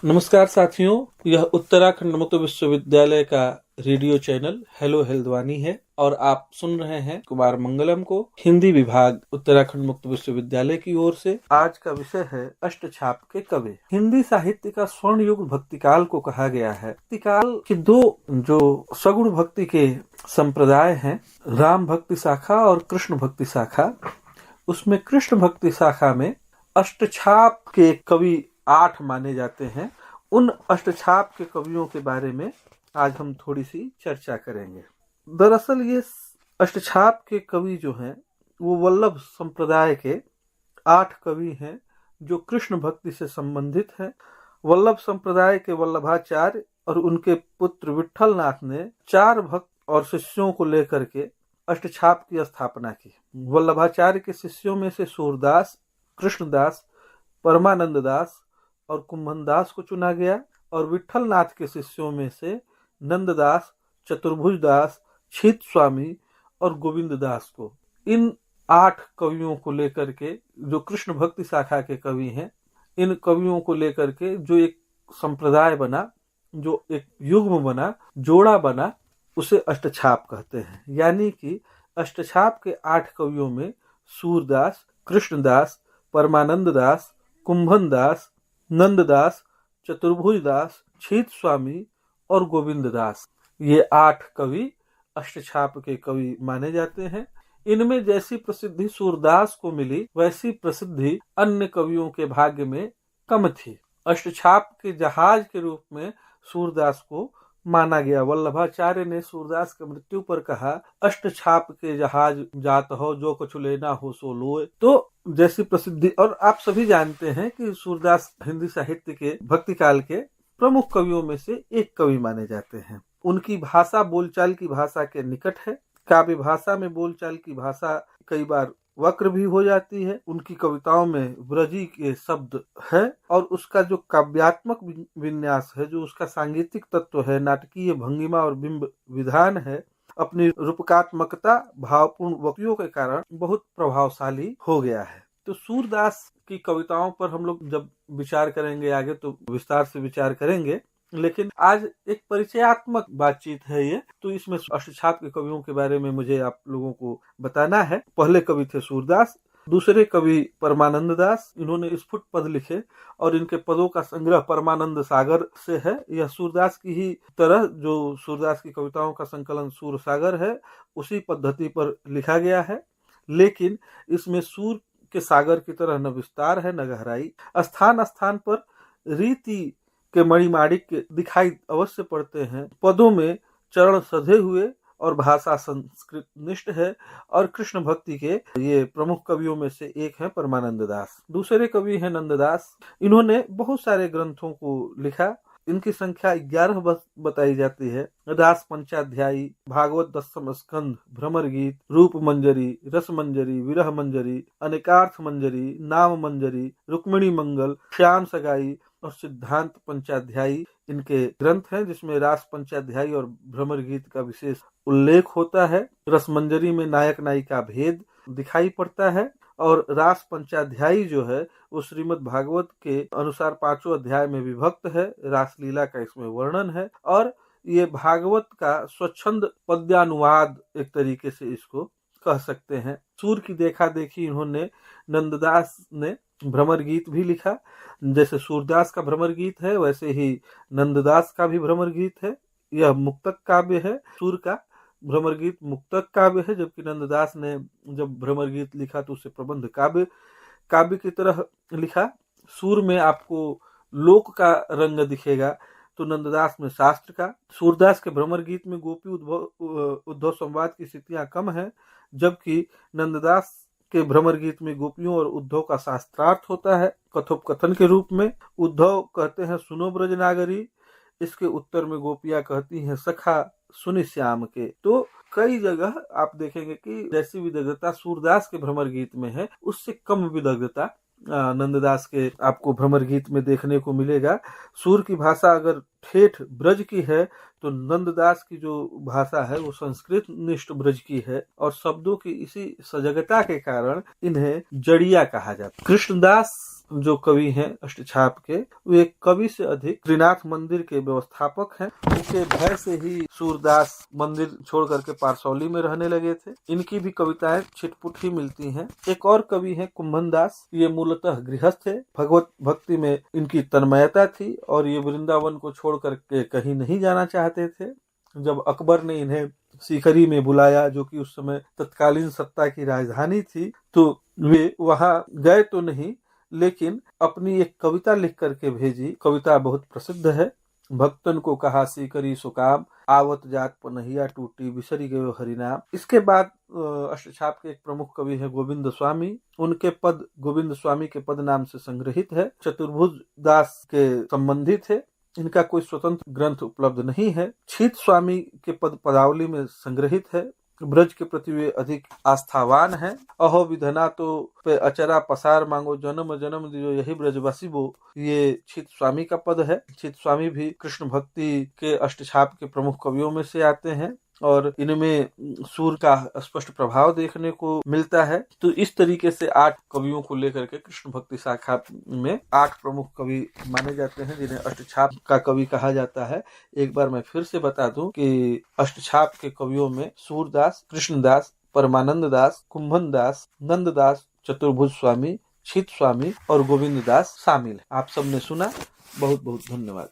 नमस्कार साथियों, यह उत्तराखंड मुक्त विश्वविद्यालय का रेडियो चैनल हेलो हेल्दवानी है और आप सुन रहे हैं कुमार मंगलम को हिंदी विभाग उत्तराखंड मुक्त विश्वविद्यालय की ओर से। आज का विषय है अष्टछाप के कवि। हिंदी साहित्य का स्वर्ण युग भक्तिकाल को कहा गया है। भक्तिकाल के दो जो सगुण भक्ति के संप्रदाय हैं, राम भक्ति शाखा और कृष्ण भक्ति शाखा, उसमें कृष्ण भक्ति शाखा में अष्टछाप के कवि 8 माने जाते हैं। उन अष्टछाप के कवियों के बारे में आज हम थोड़ी सी चर्चा करेंगे। दरअसल ये अष्टछाप के कवि जो हैं वो वल्लभ संप्रदाय के 8 कवि हैं जो कृष्ण भक्ति से संबंधित हैं। वल्लभ संप्रदाय के वल्लभाचार्य और उनके पुत्र विट्ठलनाथ ने 4 भक्त और शिष्यों को लेकर के अष्टछाप की स्थापना की। वल्लभाचार्य के शिष्यों में से सूरदास, कृष्णदास, परमानंद दास और कुंभनदास को चुना गया और विट्ठलनाथ के शिष्यों में से नंददास, चतुर्भुज दास, छीत स्वामी और गोविंद दास को, इन 8 कवियों को लेकर के जो कृष्ण भक्ति शाखा के कवि हैं, इन कवियों को लेकर के जो एक संप्रदाय बना, जो एक युग्म बना, जोड़ा बना, उसे अष्टछाप कहते हैं। यानी कि अष्टछाप के 8 कवियों में सूरदास, कृष्णदास, परमानंद दास, कुंभन दास, नंददास, चतुर्भुज दास, छीत स्वामी और गोविंद दास, ये 8 कवि अष्टछाप के कवि माने जाते हैं। इनमें जैसी प्रसिद्धि सूरदास को मिली वैसी प्रसिद्धि अन्य कवियों के भाग्य में कम थी। अष्टछाप के जहाज के रूप में सूरदास को माना गया। वल्लभाचार्य ने सूरदास की मृत्यु पर कहा, अष्टछाप के जहाज जात हो, जो कुछ लेना हो सो लोए। तो जैसी प्रसिद्धि, और आप सभी जानते हैं कि सूरदास हिंदी साहित्य के भक्ति काल के प्रमुख कवियों में से एक कवि माने जाते हैं। उनकी भाषा बोलचाल की भाषा के निकट है। काव्य भाषा में बोलचाल की भाषा कई बार वक्र भी हो जाती है। उनकी कविताओं में ब्रजी के शब्द है और उसका जो काव्यात्मक विन्यास है, जो उसका सांगीतिक तत्व है, नाटकीय भंगिमा और बिंब विधान है, अपनी रूपकात्मकता, भावपूर्ण वक्तियों के कारण बहुत प्रभावशाली हो गया है। तो सूरदास की कविताओं पर हम लोग जब विचार करेंगे आगे तो विस्तार से विचार करेंगे, लेकिन आज एक परिचयात्मक बातचीत है ये। तो इसमें अष्टछाप के कवियों के बारे में मुझे आप लोगों को बताना है। पहले कवि थे सूरदास, दूसरे कवि परमानंद दास। इन्होंने स्फुट पद लिखे और इनके पदों का संग्रह परमानंद सागर से है। यह सूरदास की ही तरह जो सूरदास की कविताओं का संकलन सूर सागर है, उसी पद्धति पर लिखा गया है, लेकिन इसमें सूर के सागर की तरह न विस्तार है न गहराई। स्थान स्थान पर रीति के मणिमाणिक दिखाई अवश्य पड़ते हैं। पदों में चरण सधे हुए और भाषा संस्कृत निष्ठ है। और कृष्ण भक्ति के ये प्रमुख कवियों में से एक है परमानंद दास। दूसरे कवि हैं नंददास। इन्होंने बहुत सारे ग्रंथों को लिखा। इनकी संख्या 11 बताई जाती है। रास पंचाध्यायी, भागवत 10 स्कंध, भ्रमर गीत, रूप मंजरी, रस मंजरी, विरह मंजरी, अनेकार्थ मंजरी, नाम मंजरी, रुक्मिणी मंगल, श्याम सगाई और सिद्धांत पंचाध्यायी इनके ग्रंथ हैं, जिसमें रास पंचाध्यायी और भ्रमर गीत का विशेष उल्लेख होता है। रसमंजरी में नायक नायिका भेद दिखाई पड़ता है और रास पंचाध्यायी जो है वो श्रीमद् भागवत के अनुसार 5 अध्याय में विभक्त है। रासलीला का इसमें वर्णन है और ये भागवत का स्वच्छंद पद्यानुवाद एक तरीके से इसको कह सकते हैं। सूर की देखा देखी इन्होंने नंददास ने भ्रमर गीत भी लिखा। जैसे सूरदास का भ्रमर गीत है वैसे ही नंददास का भी भ्रमर गीत है। यह मुक्तक काव्य है। सूर का भ्रमर गीत मुक्तक काव्य है, जबकि नंददास ने जब भ्रमर गीत लिखा तो उसे प्रबंध काव्य की तरह लिखा। सूर में आपको लोक का रंग दिखेगा तो नंददास में शास्त्र का। सूरदास के भ्रमर गीत में गोपी उद्धव संवाद की स्थितियां कम है, जबकि नंददास के भ्रमर गीत में गोपियों और उद्धव का शास्त्रार्थ होता है कथोपकथन के रूप में। उद्धव कहते हैं सुनो ब्रजनागरी, इसके उत्तर में गोपियां कहती हैं सखा सुनि श्याम के। तो कई जगह आप देखेंगे कि जैसी विदग्धता सूरदास के भ्रमर गीत में है, उससे कम विदग्धता नंददास के आपको भ्रमर गीत में देखने को मिलेगा। सूर की भाषा अगर ठेठ ब्रज की है तो नंददास की जो भाषा है वो संस्कृत निष्ठ ब्रज की है और शब्दों की इसी सजगता के कारण इन्हें जड़िया कहा जाता है। कृष्णदास जो कवि हैं अष्टछाप के, वे कवि से अधिक त्रिनाथ मंदिर के व्यवस्थापक हैं। उनके भय से ही सूरदास मंदिर छोड़ करके पारसौली में रहने लगे थे। इनकी भी कविताएं छिटपुट ही मिलती हैं। एक और कवि हैं कुंभन दास। ये मूलतः गृहस्थ थे। भगवत भक्ति में इनकी तन्मयता थी और ये वृंदावन को छोड़ करके कहीं नहीं जाना चाहते थे। जब अकबर ने इन्हें सीकरी में बुलाया, जो कि उस समय तत्कालीन सत्ता की राजधानी थी, तो वे वहां गए तो नहीं, लेकिन अपनी एक कविता लिख करके भेजी। कविता बहुत प्रसिद्ध है। भक्तन को कहा सीकरी सुकाम, आवत जात पनहिया टूटी, बिसरी गयो हरिनाम। इसके बाद अष्टछाप के एक प्रमुख कवि है गोविंद स्वामी। उनके पद गोविंद स्वामी के पद नाम से संग्रहित है। चतुर्भुज दास के संबंधी थे। इनका कोई स्वतंत्र ग्रंथ उपलब्ध नहीं है। छीत स्वामी के पद पदावली में संग्रहित है। ब्रज के प्रति वे अधिक आस्थावान हैं। अहो विधना तो पे अचरा पसार मांगो, जन्म जन्म दियो यही ब्रजवासी बो। ये छीत स्वामी का पद है। छीत स्वामी भी कृष्ण भक्ति के अष्टछाप के प्रमुख कवियों में से आते हैं और इनमें सूर का स्पष्ट प्रभाव देखने को मिलता है। तो इस तरीके से 8 कवियों को लेकर के कृष्ण भक्ति शाखा में 8 प्रमुख कवि माने जाते हैं, जिन्हें अष्टछाप का कवि कहा जाता है। एक बार मैं फिर से बता दूं कि अष्टछाप के कवियों में सूरदास, कृष्णदास, परमानंद दास, कुंभन दास, नंददास, चतुर्भुज स्वामी, छीत स्वामी और गोविंद दास शामिल है। आप सबने सुना, बहुत बहुत धन्यवाद।